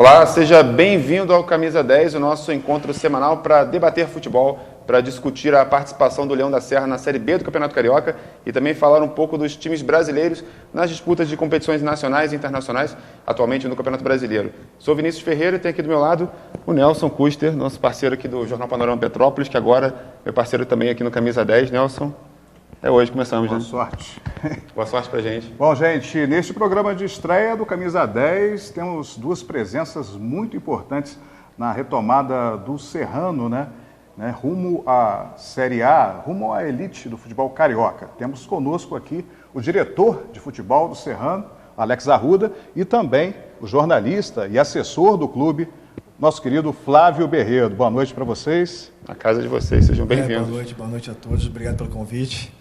Olá, seja bem-vindo ao Camisa 10, o nosso encontro semanal para debater futebol, para discutir a participação do Leão da Serra na Série B do Campeonato Carioca e também falar um pouco dos times brasileiros nas disputas de competições nacionais e internacionais, atualmente no Campeonato Brasileiro. Sou Vinícius Ferreira e tem aqui do meu lado o Nelson Custer, nosso parceiro aqui do Jornal Panorama Petrópolis, que agora é meu parceiro também aqui no Camisa 10. Nelson, é hoje que começamos, Boa né? sorte. Boa sorte pra gente. Bom, gente, neste programa de estreia do Camisa 10, temos duas presenças muito importantes na retomada do Serrano, né? Rumo à Série A, rumo à elite do futebol carioca. Temos conosco aqui o diretor de futebol do Serrano, Alex Arruda, e também o jornalista e assessor do clube, nosso querido Flávio Berredo. Boa noite para vocês. A casa de vocês, sejam bem-vindos. Boa noite a todos, obrigado pelo convite.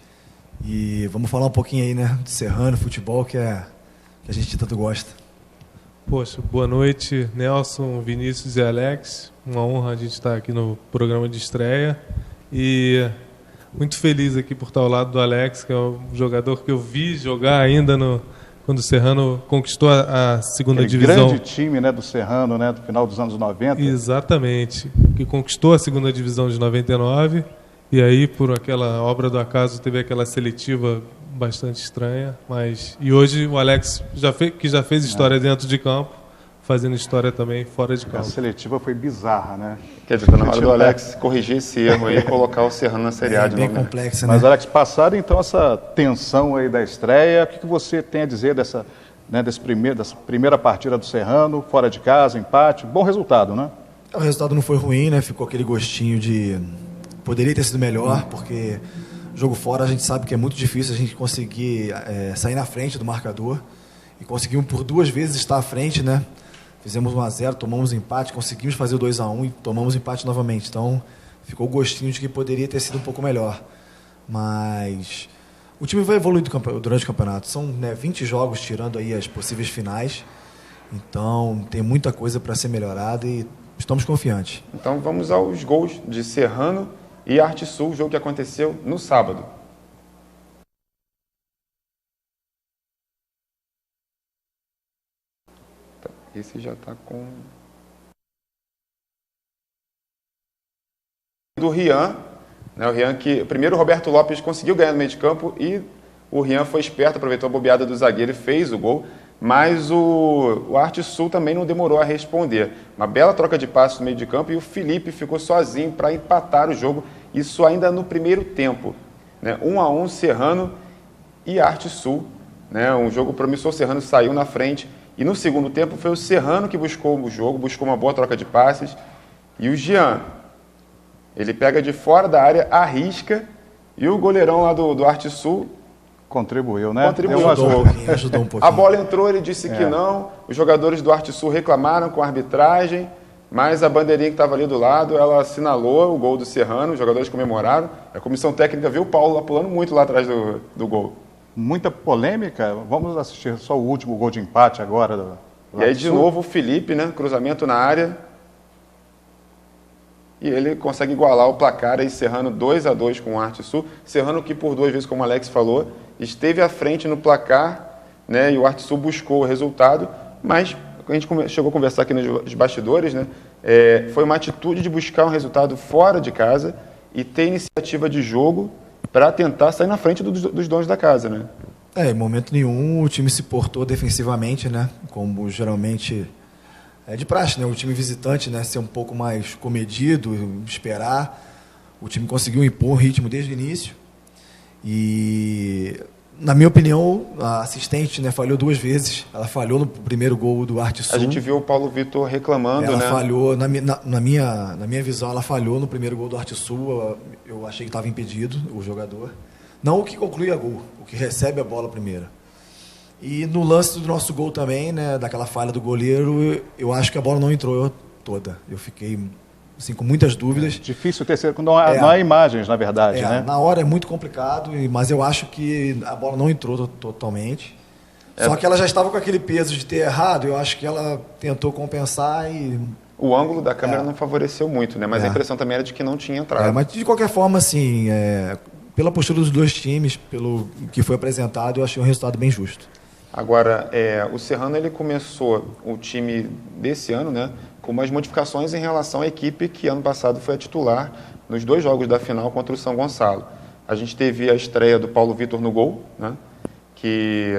E vamos falar um pouquinho aí, né, de Serrano, futebol, que a gente tanto gosta. Poxa, boa noite, Nelson, Vinícius e Alex. Uma honra a gente estar aqui no programa de estreia. E muito feliz aqui por estar ao lado do Alex, que é um jogador que eu vi jogar ainda quando o Serrano conquistou a segunda divisão. Grande time, né, do Serrano, né, do final dos anos 90. Exatamente, que conquistou a segunda divisão de 99. E aí, por aquela obra do acaso, teve aquela seletiva bastante estranha. E hoje o Alex que já fez história dentro de campo, fazendo história também fora de campo. A seletiva foi bizarra, né? Quer dizer, está na hora do Alex corrigir esse erro aí e colocar o Serrano na Série A de novo. Bem complexa, né? Mas, Alex, passado então essa tensão aí da estreia, o que você tem a dizer dessa primeira partida do Serrano, fora de casa, empate, bom resultado, né? O resultado não foi ruim, né? Ficou aquele gostinho de... Poderia ter sido melhor, porque jogo fora a gente sabe que é muito difícil a gente conseguir sair na frente do marcador. E conseguimos por duas vezes estar à frente, né? Fizemos 1-0, tomamos empate, conseguimos fazer o 2-1 e tomamos empate novamente. Então, ficou o gostinho de que poderia ter sido um pouco melhor. Mas o time vai evoluir durante o campeonato. São 20 jogos tirando aí as possíveis finais. Então, tem muita coisa para ser melhorada e estamos confiantes. Então, vamos aos gols de Serrano e Arte Sul, jogo que aconteceu no sábado. Esse já está com... Do Rian, né? O Rian que... Primeiro o Roberto Lopes conseguiu ganhar no meio de campo e o Rian foi esperto, aproveitou a bobeada do zagueiro e fez o gol. Mas o Arte Sul também não demorou a responder. Uma bela troca de passos no meio de campo e o Felipe ficou sozinho para empatar o jogo. Isso ainda no primeiro tempo, né? 1-1 Serrano e Arte Sul, né? Um jogo promissor, Serrano saiu na frente. E no segundo tempo foi o Serrano que buscou o jogo, buscou uma boa troca de passes. E o Jean, ele pega de fora da área, arrisca, e o goleirão lá do Arte Sul contribuiu, né? Ajudou um pouquinho. A bola entrou, ele disse que não. Os jogadores do Arte Sul reclamaram com a arbitragem, mas a bandeirinha que estava ali do lado, ela assinalou o gol do Serrano, os jogadores comemoraram. A comissão técnica viu o Paulo lá pulando muito lá atrás do gol. Muita polêmica. Vamos assistir só o último gol de empate agora. E aí, de novo, o Felipe, né? Cruzamento na área. E ele consegue igualar o placar, aí Serrano 2-2 com o Arte Sul. Serrano que, por duas vezes, como o Alex falou, esteve à frente no placar, né? E o Arte Sul buscou o resultado, mas a gente chegou a conversar aqui nos bastidores, né? Foi uma atitude de buscar um resultado fora de casa e ter iniciativa de jogo para tentar sair na frente dos donos da casa, né? Em momento nenhum o time se portou defensivamente, né? Como geralmente é de praxe, né? O time visitante, né? Ser um pouco mais comedido, esperar. O time conseguiu impor o ritmo desde o início. E, na minha opinião, a assistente, né, falhou duas vezes. Ela falhou no primeiro gol do Arte Sul. A gente viu o Paulo Vitor reclamando, né? Ela falhou, na minha visão, ela falhou no primeiro gol do Arte Sul. Eu achei que estava impedido o jogador. Não o que conclui a gol, o que recebe a bola primeiro. E no lance do nosso gol também, né, daquela falha do goleiro, eu acho que a bola não entrou toda. Eu fiquei assim, com muitas dúvidas. Difícil ter certeza, não há imagens, na verdade, né? Na hora é muito complicado, mas eu acho que a bola não entrou totalmente. Só que ela já estava com aquele peso de ter errado, eu acho que ela tentou compensar e... O ângulo da câmera não favoreceu muito, né? Mas a impressão também era de que não tinha entrado. Mas de qualquer forma, assim, pela postura dos dois times, pelo que foi apresentado, eu achei um resultado bem justo. Agora, o Serrano ele começou o time desse ano, né, com umas modificações em relação à equipe que ano passado foi a titular nos 2 jogos da final contra o São Gonçalo. A gente teve a estreia do Paulo Vitor no gol, né, que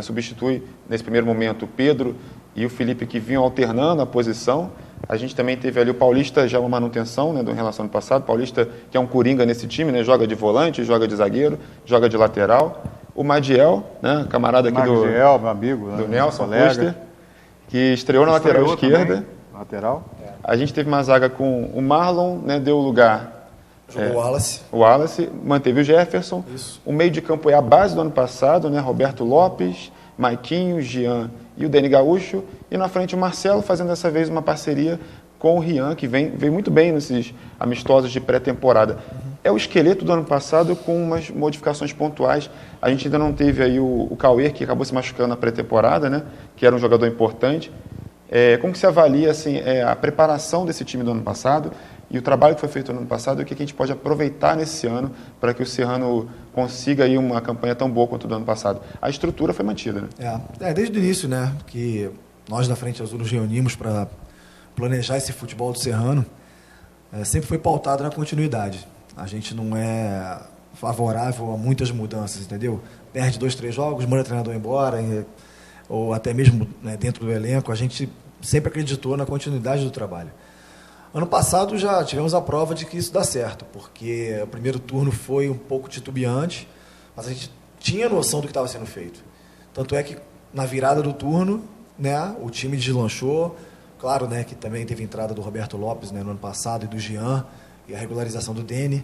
substitui, nesse primeiro momento, o Pedro e o Felipe, que vinham alternando a posição. A gente também teve ali o Paulista, já uma manutenção, né, em relação ao ano passado. Paulista, que é um coringa nesse time, né, joga de volante, joga de zagueiro, joga de lateral. O Madiel, né, camarada aqui Madiel, meu amigo, do Nelson Custer, que estreou na lateral esquerda. Também, lateral. A gente teve uma zaga com o Marlon, né, deu lugar. Jogou o Wallace, manteve o Jefferson. Isso. O meio de campo é a base do ano passado, né, Roberto Lopes, Maiquinho, Jean e o Deni Gaúcho. E na frente o Marcelo, fazendo dessa vez uma parceria com o Rian, que veio muito bem nesses amistosos de pré-temporada. É o esqueleto do ano passado com umas modificações pontuais. A gente ainda não teve aí o Cauê, que acabou se machucando na pré-temporada, né, que era um jogador importante. Como que se avalia assim, a preparação desse time do ano passado e o trabalho que foi feito no ano passado e o que a gente pode aproveitar nesse ano para que o Serrano consiga aí uma campanha tão boa quanto o do ano passado? A estrutura foi mantida, né? Desde o início, né, que nós da Frente Azul nos reunimos para planejar esse futebol do Serrano, sempre foi pautado na continuidade. A gente não é favorável a muitas mudanças, entendeu? Perde 2, 3 jogos, manda o treinador embora, ou até mesmo, né, dentro do elenco. A gente sempre acreditou na continuidade do trabalho. Ano passado já tivemos a prova de que isso dá certo, porque o primeiro turno foi um pouco titubeante, mas a gente tinha noção do que estava sendo feito. Tanto é que na virada do turno, né, o time deslanchou. Claro, né, que também teve entrada do Roberto Lopes, né, no ano passado, e do Jean, e a regularização do Deni.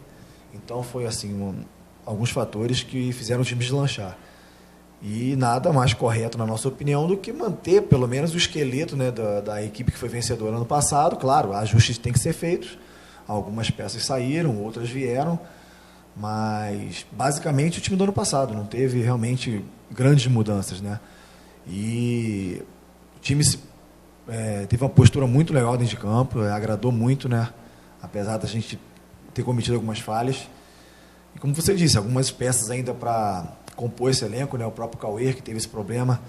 Então foi assim, alguns fatores que fizeram o time deslanchar. E nada mais correto, na nossa opinião, do que manter pelo menos o esqueleto, né, da equipe que foi vencedora ano passado. Claro, ajustes têm que ser feitos. Algumas peças saíram, outras vieram. Mas basicamente o time do ano passado não teve realmente grandes mudanças, né? E o time teve uma postura muito legal dentro de campo, agradou muito, né? Apesar da gente ter cometido algumas falhas. E como você disse, algumas peças ainda para compor esse elenco, né? O próprio Cauê, que teve esse problema,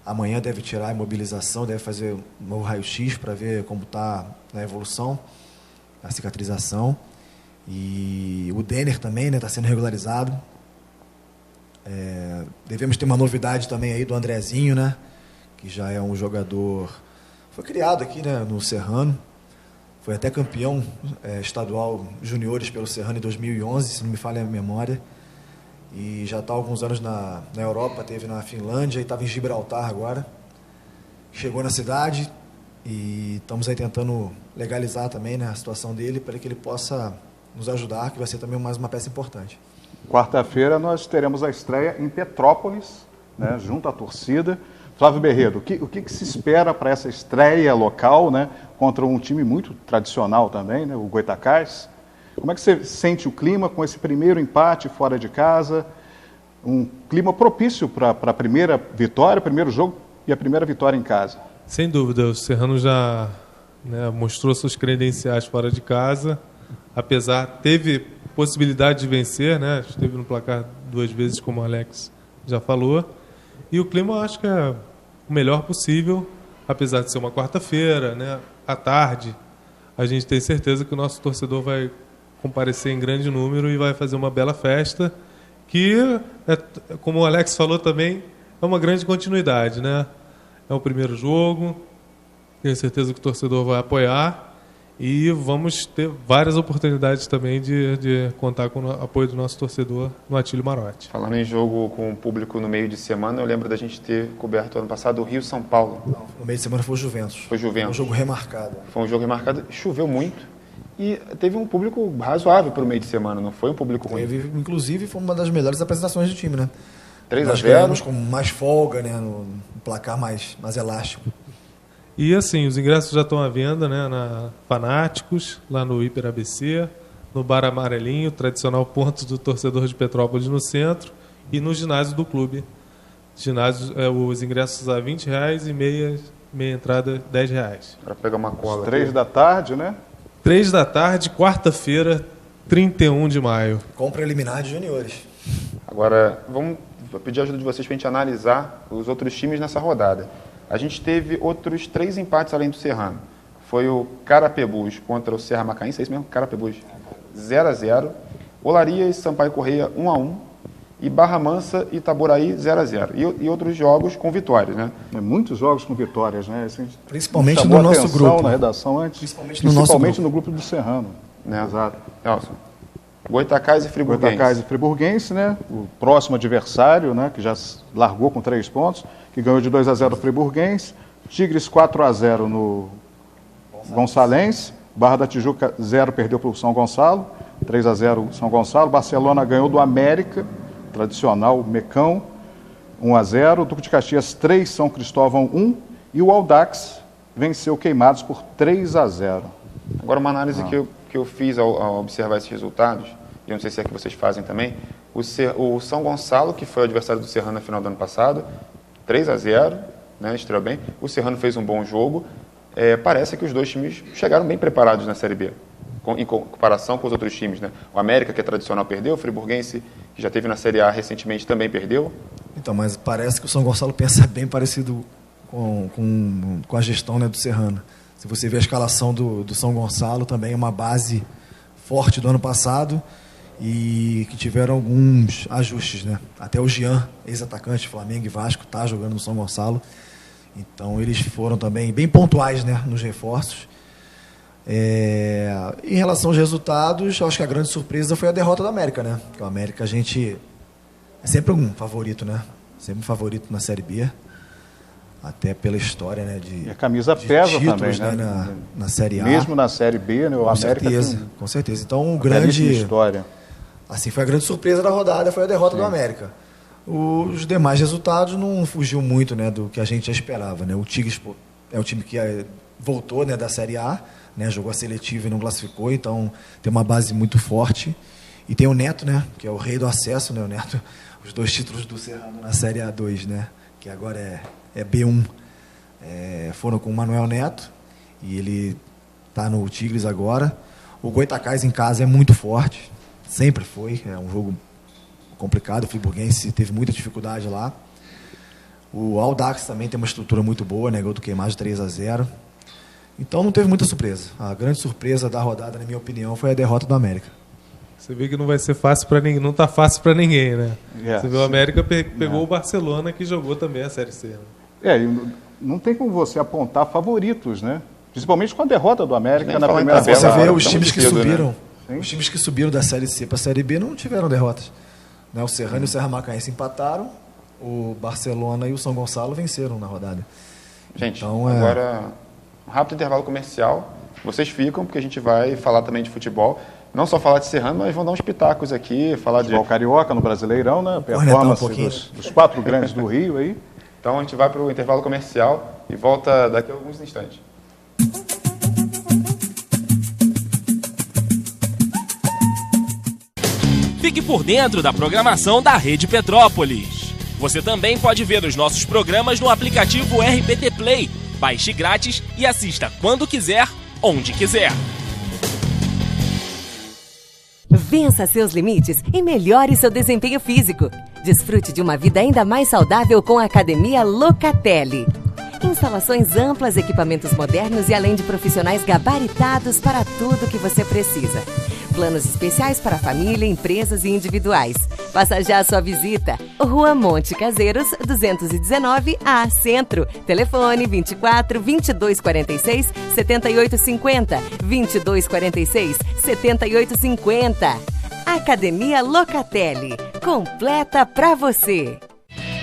amanhã deve tirar a imobilização, deve fazer um novo raio-x para ver como está a evolução, a cicatrização. E o Denner também está sendo regularizado. Devemos ter uma novidade também aí do Andrezinho, né? Que já é um jogador... Foi criado aqui, né, no Serrano. Foi até campeão estadual juniores pelo Serrano em 2011, se não me falha a memória. E já está há alguns anos na Europa, teve na Finlândia e estava em Gibraltar agora. Chegou na cidade e estamos aí tentando legalizar também, né, a situação dele para que ele possa nos ajudar, que vai ser também mais uma peça importante. Quarta-feira nós teremos a estreia em Petrópolis, né, junto à torcida. Flávio Berredo, o que se espera para essa estreia local, né, contra um time muito tradicional também, né, o Goitacás? Como é que você sente o clima com esse primeiro empate fora de casa? Um clima propício para a primeira vitória, primeiro jogo e a primeira vitória em casa? Sem dúvida, o Serrano já, né, mostrou suas credenciais fora de casa. Apesar, teve possibilidade de vencer, né? Esteve no placar 2 vezes, como o Alex já falou. E o clima, eu acho que é o melhor possível, apesar de ser uma quarta-feira, né, à tarde. A gente tem certeza que o nosso torcedor vai comparecer em grande número e vai fazer uma bela festa, que, como o Alex falou também, é uma grande continuidade, né? É o primeiro jogo, tenho certeza que o torcedor vai apoiar. E vamos ter várias oportunidades também de contar com o apoio do nosso torcedor no Atílio Marotti. Falando em jogo com o público no meio de semana, eu lembro da gente ter coberto ano passado o Rio-São Paulo. Não, no meio de semana foi o Juventus. Foi Juventus. Foi um jogo remarcado. Foi um jogo remarcado, choveu muito e teve um público razoável para o meio de semana, não foi um público ruim. Inclusive, foi uma das melhores apresentações do time, né? 3-0. Nós ganhamos com mais folga, né? No placar mais elástico. E assim, os ingressos já estão à venda, né, na Fanáticos, lá no Hiper ABC, no Bar Amarelinho, tradicional ponto do torcedor de Petrópolis no centro, e no ginásio do clube. Ginásio, os ingressos a R$20 e meia entrada R$10. Para pegar uma cola. 3 da tarde, né? 3 da tarde, quarta-feira, 31 de maio. Com preliminar de juniores. Agora, vamos vou pedir a ajuda de vocês para a gente analisar os outros times nessa rodada. A gente teve outros 3 empates além do Serrano. Foi o Carapebus contra o Serra Macaense, é isso mesmo? Carapebus 0-0. Olaria e Sampaio Correia 1-1. E Barra Mansa e Itaboraí 0-0. E outros jogos com vitórias, né? Muitos jogos com vitórias, né? Assim, principalmente no nosso grupo. Na redação antes, principalmente no grupo do Serrano. Né? Exato. Nelson. Goitacás e Friburguense. Goitacás e Friburguense, né? O próximo adversário, né? Que já largou com 3 pontos, que ganhou de 2-0 o Friburguense. Tigres 4-0 no Gonçalense. Barra da Tijuca 0 perdeu para o São Gonçalo. 3-0 São Gonçalo. Barcelona ganhou do América, tradicional Mecão, 1-0. Duque de Caxias 3, São Cristóvão 1. E o Audax venceu Queimados por 3-0. Agora, uma análise que eu fiz ao observar esses resultados, e eu não sei se é que vocês fazem também, o São Gonçalo, que foi o adversário do Serrano na final do ano passado, 3-0, né, estreou bem. O Serrano fez um bom jogo. Parece que os dois times chegaram bem preparados na Série B, em comparação com os outros times, né? O América, que é tradicional, perdeu. O Friburguense, que já teve na Série A recentemente, também perdeu. Então, mas parece que o São Gonçalo pensa bem parecido com a gestão, né, do Serrano. Se você vê a escalação do São Gonçalo, também é uma base forte do ano passado e que tiveram alguns ajustes, né? Até o Jean, ex-atacante Flamengo e Vasco, está jogando no São Gonçalo. Então, eles foram também bem pontuais, né, nos reforços. Em relação aos resultados, acho que a grande surpresa foi a derrota do América, né? Porque o América, a gente é sempre um favorito, né? Sempre um favorito na Série B. Até pela história, né? E a camisa pesa títulos, também, né? Na Série A. Mesmo na Série B, né? O América com certeza. Então, história. Assim, foi a grande surpresa da rodada, foi a derrota do América. Os demais resultados não fugiu muito, né, do que a gente já esperava, né? O Tigres é um time que voltou, né, da Série A, né, jogou a seletiva e não classificou, então tem uma base muito forte. E tem o Neto, né, que é o rei do acesso, né, o Neto, os 2 títulos do Serrano na Série A2, né, que agora é B1, foram com o Manuel Neto, e ele está no Tigres agora. O Goitacás em casa é muito forte, sempre foi, é um jogo complicado, o Friburguense teve muita dificuldade lá. O Audax também tem uma estrutura muito boa, né, gol do Queimados 3-0. Então não teve muita surpresa. A grande surpresa da rodada, na minha opinião, foi a derrota do América. Você vê que não vai ser fácil para ninguém, não está fácil para ninguém, né? Você vê o América pegou o Barcelona, que jogou também a Série C. Né? Não tem como você apontar favoritos, né? Principalmente com a derrota do América na primeira vez. Você vê os times que subiram, né? Os times que subiram da Série C para a Série B não tiveram derrotas. Né? O Serrano e o Serra Macaense empataram, o Barcelona e o São Gonçalo venceram na rodada. Gente, então, agora um rápido intervalo comercial. Vocês ficam, porque a gente vai falar também de futebol. Não só falar de Serrano, mas vão dar uns pitacos aqui, falar futebol de carioca no Brasileirão, né? Performance dos 4 grandes do Rio aí. Então a gente vai para o intervalo comercial e volta daqui a alguns instantes. Fique por dentro da programação da Rede Petrópolis. Você também pode ver os nossos programas no aplicativo RPT Play. Baixe grátis e assista quando quiser, onde quiser. Vença seus limites e melhore seu desempenho físico. Desfrute de uma vida ainda mais saudável com a Academia Locatelli. Instalações amplas, equipamentos modernos e além de profissionais gabaritados para tudo que você precisa. Planos especiais para família, empresas e individuais. Faça já a sua visita. Rua Monte Caseiros, 219A, Centro. Telefone 24 2246 7850. 2246 7850. Academia Locatelli. Completa pra você.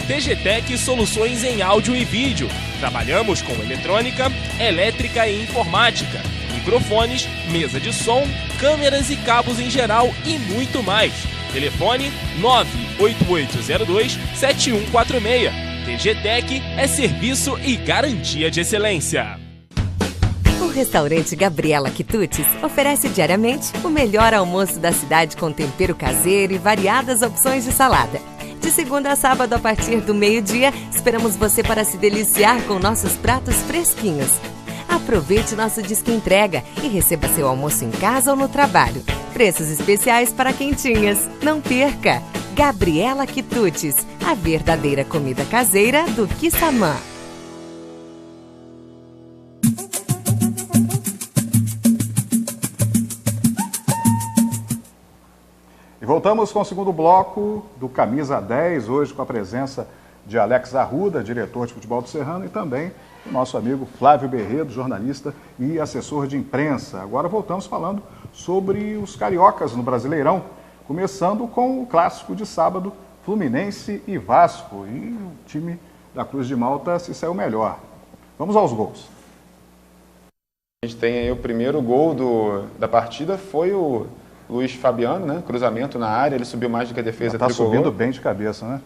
TGTEC Soluções em Áudio e Vídeo. Trabalhamos com eletrônica, elétrica e informática, microfones, mesa de som, câmeras e cabos em geral e muito mais. Telefone 98802-7146. TGTEC é serviço e garantia de excelência. O restaurante Gabriela Quitutes oferece diariamente o melhor almoço da cidade com tempero caseiro e variadas opções de salada. De segunda a sábado, a partir do meio-dia, esperamos você para se deliciar com nossos pratos fresquinhos. Aproveite nosso disque entrega e receba seu almoço em casa ou no trabalho. Preços especiais para quentinhas. Não perca! Gabriela Quitutes, a verdadeira comida caseira do Quissamã. E voltamos com o segundo bloco do Camisa 10, hoje com a presença de Alex Arruda, diretor de futebol do Serrano, e também o nosso amigo Flávio Berredo, jornalista e assessor de imprensa. Agora voltamos falando sobre os cariocas no Brasileirão, começando com o clássico de sábado, Fluminense e Vasco. E o time da Cruz de Malta se saiu melhor. Vamos aos gols. A gente tem aí o primeiro gol da partida, foi o Luiz Fabiano, né? Cruzamento na área, ele subiu mais do que a defesa Está tricolor. subindo bem de cabeça, né?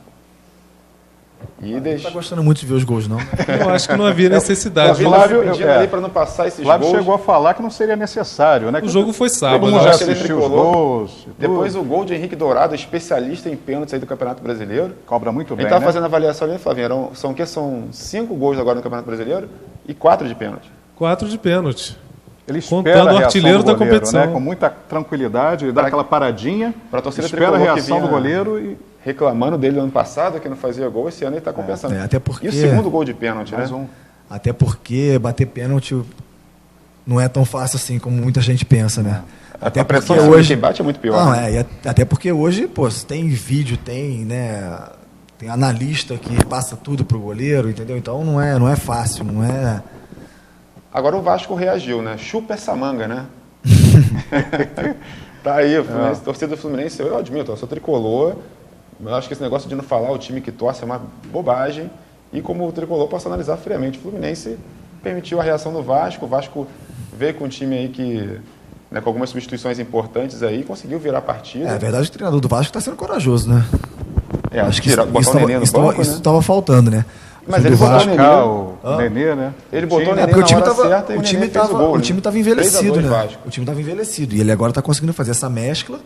E Não está gostando muito de ver os gols, não. Eu acho que não havia necessidade. O Flávio pedindo ali para não passar esses Flávio gols. chegou a falar que não seria necessário, né? O jogo foi sábado. Todo mundo já acho que ele assistiu os tricolor. gols. Depois o gol de Henrique Dourado, especialista em pênaltis aí do Campeonato Brasileiro. Cobra muito A bem, gente estava né? fazendo a avaliação ali, Flavinho, são 5 gols agora no Campeonato Brasileiro e 4 de pênalti. 4 de pênalti. Ele Contando espera a o reação artilheiro do da goleiro, competição. né? Com muita tranquilidade, ele dá aquela paradinha, Pra torcida espera a tricolor que reação do vinha goleiro e reclamando dele no ano passado, que não fazia gol, esse ano ele está compensando. até porque- E o segundo gol de pênalti, mais né? um. Até porque bater pênalti não é tão fácil assim como muita gente pensa, né? Até A pressão porque sobre hoje quem bate é muito pior. Não, né? até porque hoje, pô, tem vídeo, tem, né, tem analista que passa tudo pro goleiro, entendeu? Então não é fácil, não é. Agora o Vasco reagiu, né? Chupa essa manga, né? Tá aí, o Fluminense, torcida do Fluminense, eu admito, eu sou tricolor, eu acho que esse negócio de não falar o time que torce é uma bobagem, e como o tricolor posso analisar friamente. O Fluminense permitiu a reação do Vasco, o Vasco veio com um time aí que, né, com algumas substituições importantes aí, conseguiu virar a partida. É verdade que o treinador do Vasco está sendo corajoso, né? Acho que botar o Nenê no banco, isso né? estava faltando, né? Mas O ele do botou Vasco- o Vascar, Nenê. o Nenê, né? Ele botou o É Nenê porque na o time hora tava, certa e o o time Nenê fez o tava, gol, o time né? tava 3 a envelhecido, 2 né? Vasco. O time tava envelhecido e ele agora está conseguindo fazer essa mescla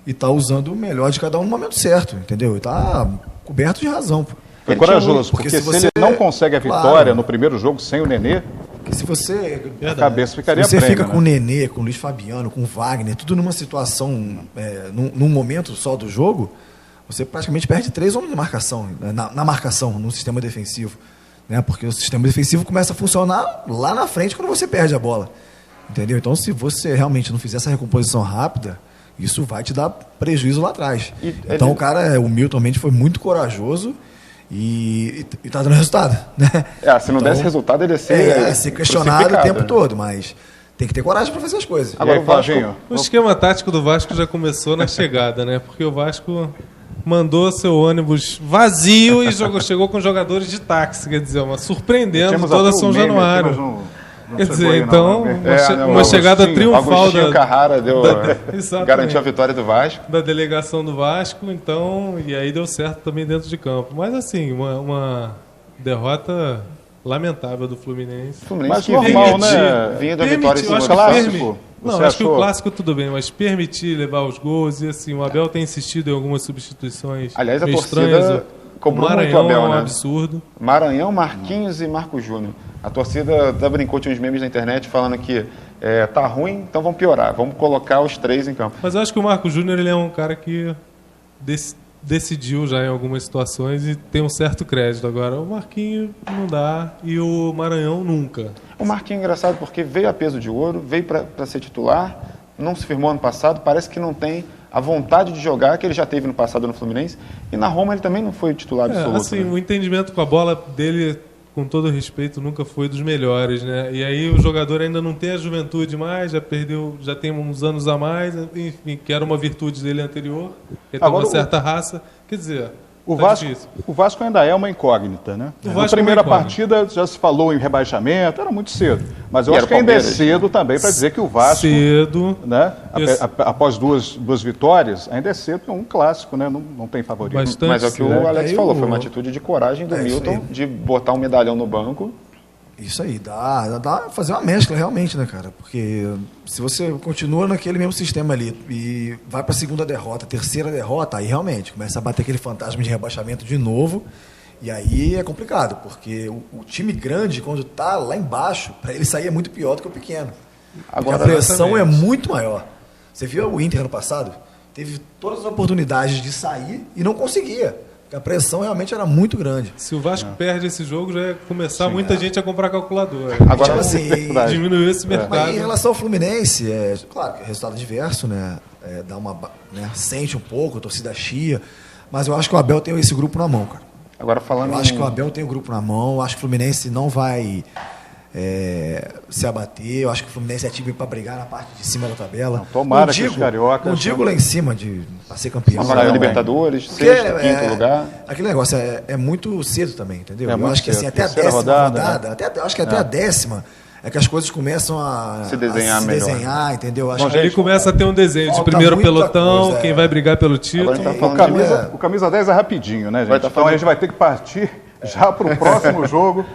e está usando o melhor de cada um no momento certo, entendeu? E tá coberto de razão. Pô. Foi Ele tinha corajoso, muito, porque se você ele não consegue a Claro. vitória no primeiro jogo sem o Nenê, Porque se você a cabeça ficaria você prêmio, fica né? com o Nenê, com o Luiz Fabiano, com o Wagner, tudo numa situação, num momento só do jogo, você praticamente perde 3 homens de marcação, na marcação, no sistema defensivo. Né? Porque o sistema defensivo começa a funcionar lá na frente quando você perde a bola. Entendeu? Então, se você realmente não fizer essa recomposição rápida, isso vai te dar prejuízo lá atrás. Então, o cara, o Milton Mendes foi muito corajoso e tá dando resultado. Né? Se não desse resultado, ele ia ser questionado o crucificado, tempo né? todo, mas tem que ter coragem para fazer as coisas. Agora, Agora o Vasco- Flavinho, O esquema tático do Vasco já começou na chegada, né? Porque o Vasco mandou seu ônibus vazio e chegou com jogadores de táxi, quer dizer, surpreendendo tínhamos toda até o São meme Januário. aqui, mas não Quer chegou dizer, aí, não, então, né? uma chegada triunfal Agostinho Carrara Exatamente. garantiu a vitória do Vasco. da delegação do Vasco, então, e aí deu certo também dentro de campo. Mas assim, uma derrota lamentável do Fluminense. O Fluminense Mas que normal, vinha, né? vinha da Permitiu, vitória em cima acho do que Clássico. Não, Você acho que o achou? clássico tudo bem, mas permitir levar os gols e assim, o Abel tem insistido em algumas substituições Aliás, a meio torcida estranhas. cobrou O Maranhão muito o Abel, é um né? absurdo. Maranhão, Marquinhos e Marcos Júnior. A torcida até brincou, tinha uns memes na internet falando que tá ruim, então vamos piorar, vamos colocar os 3 em campo. Mas eu acho que o Marcos Júnior ele é um cara que decidiu já em algumas situações e tem um certo crédito. Agora, o Marquinhos não dá e o Maranhão nunca. O Marquinhos é engraçado porque veio a peso de ouro, veio para ser titular, não se firmou ano passado, parece que não tem a vontade de jogar que ele já teve no passado no Fluminense. E na Roma ele também não foi titular absoluto. Assim, né? o entendimento com a bola dele, com todo respeito, nunca foi dos melhores, né? E aí o jogador ainda não tem a juventude mais, já tem uns anos a mais, enfim, que era uma virtude dele anterior, que tem Agora, uma certa raça. Quer dizer, O tá Vasco, difícil. o Vasco ainda é uma incógnita, né? O Na Vasco primeira é uma incógnita. partida já se falou em rebaixamento, era muito cedo. Mas eu E acho era que ainda é Palmeiras. cedo também para dizer que o Vasco, Cedo. né, Isso. após duas vitórias, ainda é cedo, porque é um clássico, né? Não tem favorito. Bastante Mas é o que cedo. o Alex Aí falou, o- foi uma atitude de coragem do É, isso Milton aí. de botar um medalhão no banco. Isso aí, dá pra fazer uma mescla realmente, né, cara? Porque se você continua naquele mesmo sistema ali e vai pra segunda derrota, terceira derrota, aí realmente começa a bater aquele fantasma de rebaixamento de novo. E aí é complicado, porque o time grande, quando tá lá embaixo, pra ele sair é muito pior do que o pequeno. Porque Agora, a pressão é exatamente. muito maior. Você viu o Inter ano passado? teve todas as oportunidades de sair e não conseguia. Porque a pressão realmente era muito grande. Se o Vasco perde esse jogo, já ia começar muita gente a comprar calculadora. Agora, tipo assim, diminuiu esse mercado. Mas em relação ao Fluminense, claro que é resultado adverso, né? Dá uma, né? Sente um pouco, a torcida chia, mas eu acho que o Abel tem esse grupo na mão, cara. Agora falando. Eu acho que o Abel tem o grupo na mão, eu acho que o Fluminense não vai se abater, eu acho que o Fluminense é time para brigar na parte de cima da tabela. Não, tomara que os cariocas. Não digo lá em cima para ser campeão. Para a Libertadores, sexto, quinto lugar. Aquele negócio é muito cedo também, entendeu? Eu acho que assim, até a 10ª rodada, né? Acho que até a 10ª é que as coisas começam a se desenhar, entendeu? Acho que ele começa a ter um desenho de primeiro pelotão, quem vai brigar pelo título. O camisa 10 é rapidinho, né, gente? Então a gente vai ter que partir já para o próximo jogo.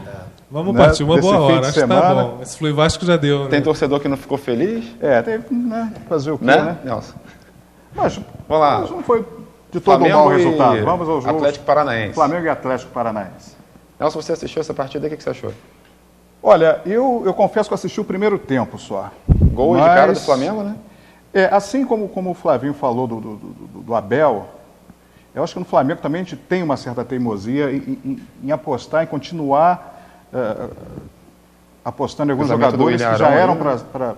Vamos partir uma boa hora, acho que tá bom. Esse Flu Vasco já deu, né? Tem torcedor que não ficou feliz? Tem, né? Fazer o quê, né? Nelson? Mas vamos lá. Não foi de todo um mau resultado. Vamos ao jogo. Atlético Paranaense. Flamengo e Atlético Paranaense. Nelson, você assistiu essa partida, o que você achou? Olha, eu confesso que assisti o primeiro tempo só. Gol de cara do Flamengo, né? Assim como o Flavinho falou do Abel, eu acho que no Flamengo também a gente tem uma certa teimosia em apostar, em continuar apostando em alguns jogadores que já eram para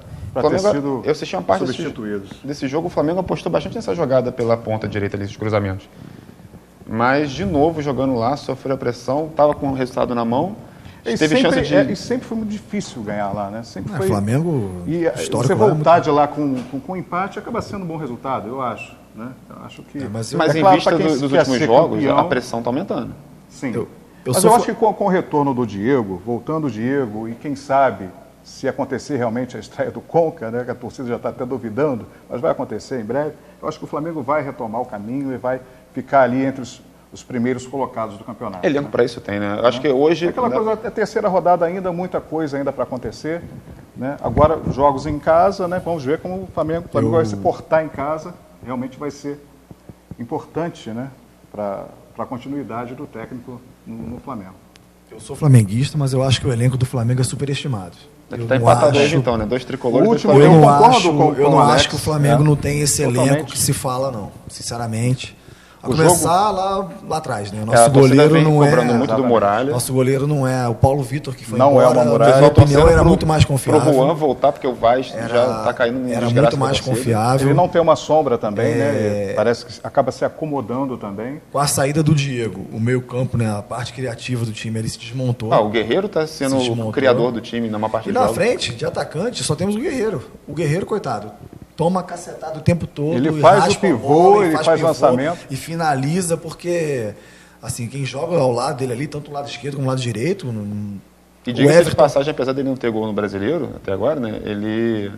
ter sido eu assisti uma parte substituídos. Desse jogo, o Flamengo apostou bastante nessa jogada pela ponta direita ali, esses cruzamentos. Mas, de novo, jogando lá, sofreu a pressão, estava com o resultado na mão. Teve chance de... E sempre foi muito difícil ganhar lá, né? Sempre foi... Flamengo, e você voltar de lá com um empate acaba sendo um bom resultado, eu acho. Né? Eu acho que... Mas em vista dos últimos jogos, a pressão está aumentando. Sim. Mas eu acho que com o retorno do Diego, voltando o Diego, e quem sabe, se acontecer realmente a estreia do Conca, né, que a torcida já está até duvidando, mas vai acontecer em breve, eu acho que o Flamengo vai retomar o caminho e vai ficar ali entre os primeiros colocados do campeonato. Elenco para isso tem, né? Eu acho que hoje... Aquela coisa, a terceira rodada ainda, muita coisa ainda para acontecer. Né? Agora, jogos em casa, né? Vamos ver como o Flamengo vai se portar em casa, realmente vai ser importante, né? Para a continuidade do técnico no Flamengo. Eu sou flamenguista, mas eu acho que o elenco do Flamengo é superestimado. Está empatado hoje então, né? 2 tricolores. Eu não acho que o Flamengo não tem esse elenco que se fala, não. Sinceramente. A começar lá atrás, né? Nosso goleiro não cobrando muito do Muralha. Nosso goleiro não é o Paulo Vitor, que foi não embora. É uma Muralha. Na minha opinião, era muito mais confiável. Pro Juan voltar, porque o Vaz já está caindo em Era muito mais confiável. Ele não tem uma sombra também, né? Parece que acaba se acomodando também. Com a saída do Diego, o meio campo, né? A parte criativa do time, ele se desmontou. O Guerreiro está sendo o criador do time numa parte E na frente, de atacante, só temos o Guerreiro. O Guerreiro, coitado, toma cacetada o tempo todo. Ele faz o pivô, ele faz lançamento. E finaliza, porque assim, quem joga ao lado dele ali, tanto o lado esquerdo como o lado direito... E diga-se de passagem, apesar dele não ter gol no Brasileiro, até agora, né? Ele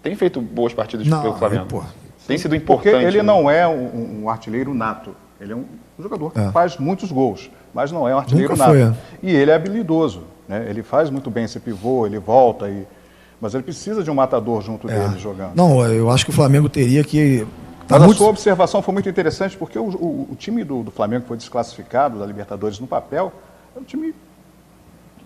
tem feito boas partidas pelo Flamengo. Tem sido importante. Porque ele não é um artilheiro nato. Ele é um jogador que faz muitos gols, mas não é um artilheiro nato. E ele é habilidoso. Né? Ele faz muito bem esse pivô, ele volta mas ele precisa de um matador junto dele jogando. Não, eu acho que o Flamengo teria que... Mas a sua observação foi muito interessante, porque o time do Flamengo que foi desclassificado da Libertadores no papel é um time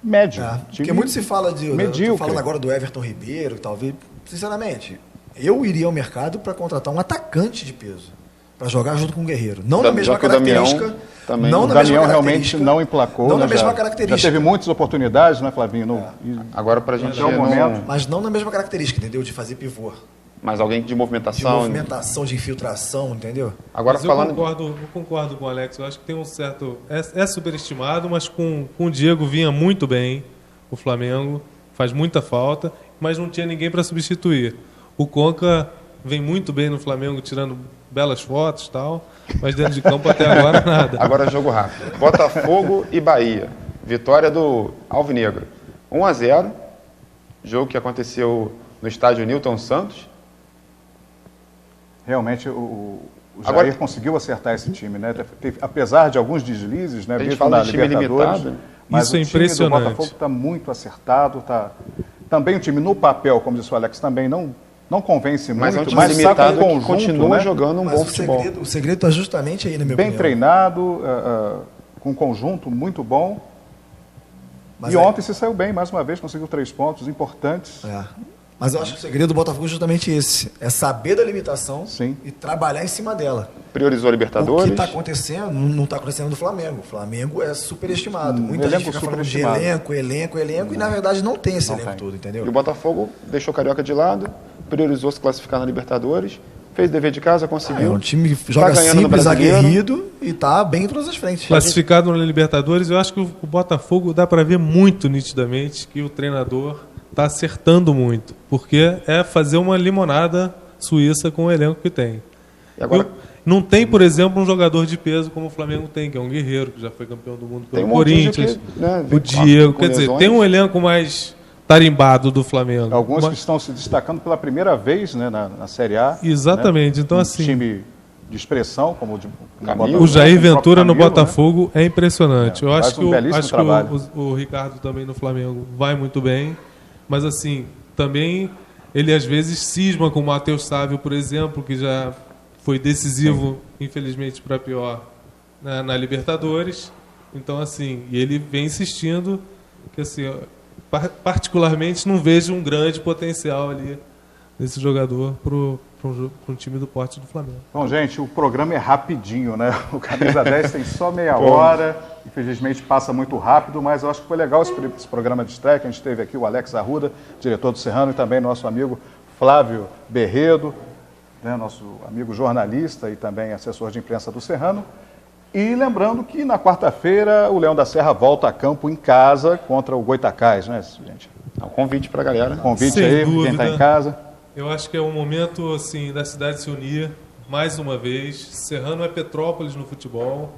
médio. Porque muito se fala de... medíocre. Eu tô falando agora do Everton Ribeiro, talvez. Sinceramente, eu iria ao mercado para contratar um atacante de peso, para jogar junto com o Guerreiro. Não na mesma característica... O Damião realmente não emplacou. Não na mesma característica. Já teve muitas oportunidades, né, Flavinho? Agora, para a gente... Mas não na mesma característica, entendeu? De fazer pivô. Mas alguém de movimentação. De movimentação, de infiltração, entendeu? Agora, falando... eu concordo com o Alex. Eu acho que tem um certo... É superestimado, mas com o Diego vinha muito bem o Flamengo. Faz muita falta, mas não tinha ninguém para substituir. O Conca vem muito bem no Flamengo, tirando belas fotos e tal, mas dentro de campo até agora nada. Agora jogo rápido. Botafogo e Bahia. Vitória do Alvinegro. 1-0. Jogo que aconteceu no estádio Newton Santos. Realmente o Jair conseguiu acertar esse time, né? Apesar de alguns deslizes, né? A gente fala de time limitado. Mas isso é impressionante. O time do Botafogo está muito acertado. Também o time no papel, como disse o Alex, também não convence mas muito, mas limitado sabe conjunto, continua né? jogando bom futebol. O segredo está justamente aí, na minha opinião. Bem treinado, com um conjunto muito bom. Mas ontem se saiu bem, mais uma vez, conseguiu 3 pontos importantes. Mas eu acho que o segredo do Botafogo é justamente esse. É saber da limitação Sim. e trabalhar em cima dela. Priorizou a Libertadores. O que está acontecendo, não está acontecendo no Flamengo. O Flamengo é superestimado. Muita elenco gente fica falando de superestimado. elenco, e na verdade não tem esse Não elenco tem. todo, entendeu? E o Botafogo deixou o Carioca de lado, priorizou se classificar na Libertadores, fez dever de casa, É conseguiu. um time que joga ganhando no simples, Brasileiro. aguerrido e tá bem em todas as frentes. Classificado na Libertadores, eu acho que o Botafogo dá para ver muito nitidamente que o treinador está acertando muito, porque é fazer uma limonada suíça com o elenco que tem. E agora Não tem, por exemplo, um jogador de peso como o Flamengo tem, que é um guerreiro, que já foi campeão do mundo tem pelo um monte de Corinthians, que, né, o Diego, com quer dizer, lesões. tem um elenco mais tarimbado do Flamengo. Alguns que Mas- estão se destacando pela primeira vez, né, na Série A. Exatamente, né? então Um assim... time de expressão, como o de Camilo, Botafogo, O Jair próprio Ventura no Camilo, Botafogo é impressionante. É, Eu faz acho que, um belíssimo trabalho. o Ricardo também no Flamengo vai muito bem, mas assim, também ele às vezes cisma com o Matheus Sávio, por exemplo, que já foi decisivo, infelizmente para pior, na Libertadores. Então assim, e ele vem insistindo que assim, eu, particularmente não vejo um grande potencial ali nesse jogador para um time do porte do Flamengo. Bom, gente, o programa é rapidinho, né? O Camisa 10 tem só meia hora, infelizmente passa muito rápido, mas eu acho que foi legal esse programa de estreia, que a gente teve aqui o Alex Arruda, diretor do Serrano, e também nosso amigo Flávio Berredo, né? Nosso amigo jornalista e também assessor de imprensa do Serrano. E lembrando que na quarta-feira o Leão da Serra volta a campo em casa contra o Goitacás, né, gente? Um convite para a galera. Convite Sem aí, dúvida. quem está em casa. Eu acho que é um momento assim da cidade se unir mais uma vez. Serrano é Petrópolis no futebol,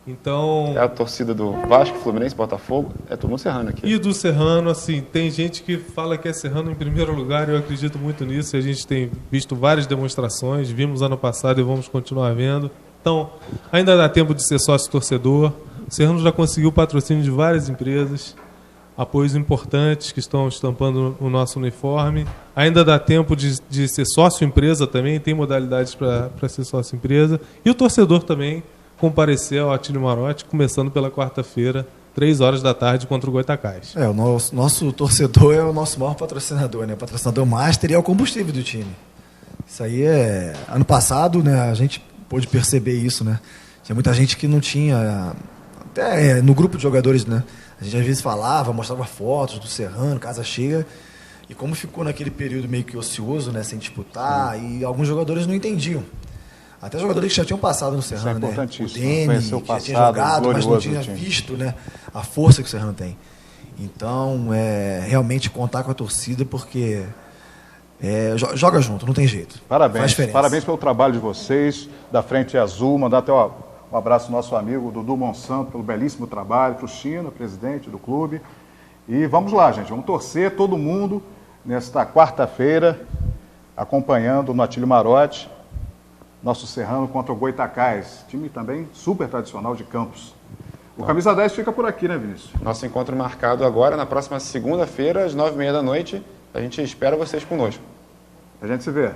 então É a torcida do Vasco, Fluminense, Botafogo, é todo mundo Serrano aqui. e do Serrano assim tem gente que fala que é Serrano em primeiro lugar. Eu acredito muito nisso. E a gente tem visto várias demonstrações, vimos ano passado e vamos continuar vendo. Então ainda dá tempo de ser sócio torcedor. O Serrano já conseguiu patrocínio de várias empresas, apoios importantes que estão estampando o nosso uniforme. Ainda dá tempo de ser sócio-empresa também, tem modalidades para ser sócio-empresa. E o torcedor também comparecer ao Atílio Marotti, começando pela quarta-feira, 3 da tarde, contra o Goitacás. O nosso torcedor é o nosso maior patrocinador, né? O patrocinador master e é o combustível do time. Isso aí é... Ano passado, né, a gente pôde perceber isso, né? Tinha muita gente que não tinha... Até no grupo de jogadores, né? A gente às vezes falava, mostrava fotos do Serrano, casa cheia. E como ficou naquele período meio que ocioso, né? Sem disputar, e alguns jogadores não entendiam. Até jogadores que já tinham passado no Serrano, né? O importantíssimo, Deni, conhecer o que já tinha passado jogado, mas não glorioso tinha do time. visto, né, a força que o Serrano tem. Então, realmente contar com a torcida, porque joga junto, não tem jeito. Faz Parabéns, diferença. parabéns pelo trabalho de vocês, da Frente Azul. Mandar até um abraço ao nosso amigo Dudu Monsanto pelo belíssimo trabalho, para o Chino, presidente do clube. E vamos lá, gente, vamos torcer todo mundo nesta quarta-feira, acompanhando no Atílio Marotti, nosso Serrano contra o Goitacás, time também super tradicional de Campos. O Camisa 10 fica por aqui, né, Vinícius? Nosso encontro marcado agora, na próxima segunda-feira, às 9h30 da noite. A gente espera vocês conosco. A gente se vê.